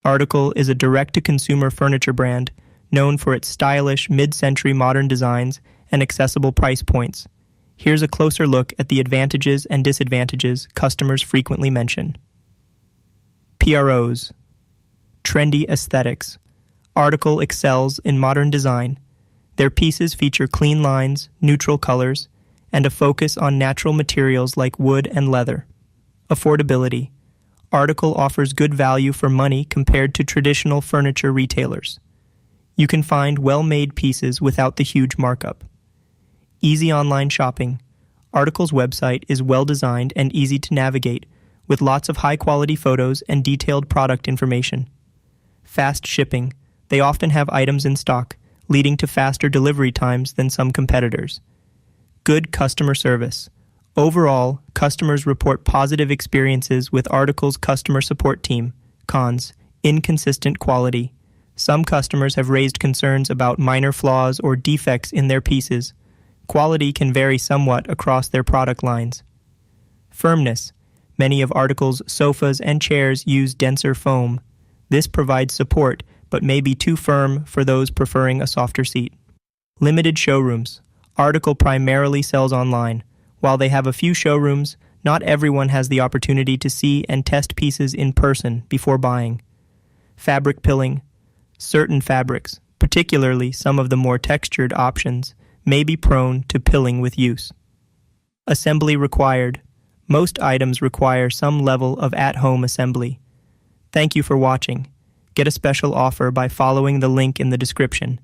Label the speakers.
Speaker 1: Article is a direct-to-consumer furniture brand known for its stylish, mid-century modern designs and accessible price points. Here's a closer look at the advantages and disadvantages customers frequently mention. PROs. Trendy aesthetics. Article excels in modern design. Their pieces feature clean lines, neutral colors, and a focus on natural materials like wood and leather. Affordability. Article offers good value for money compared to traditional furniture retailers. You can find well-made pieces without the huge markup. Easy online shopping. Article's website is well-designed and easy to navigate, with lots of high-quality photos and detailed product information. Fast shipping. They often have items in stock, leading to faster delivery times than some competitors. Good customer service. Overall, customers report positive experiences with Article's customer support team. Cons: inconsistent quality. Some customers have raised concerns about minor flaws or defects in their pieces. Quality can vary somewhat across their product lines. Firmness. Many of Article's sofas and chairs use denser foam. This provides support, but may be too firm for those preferring a softer seat. Limited showrooms. Article primarily sells online. While they have a few showrooms, not everyone has the opportunity to see and test pieces in person before buying. Fabric pilling. Certain fabrics, particularly some of the more textured options, may be prone to pilling with use. Assembly required. Most items require some level of at-home assembly. Thank you for watching. Get a special offer by following the link in the description.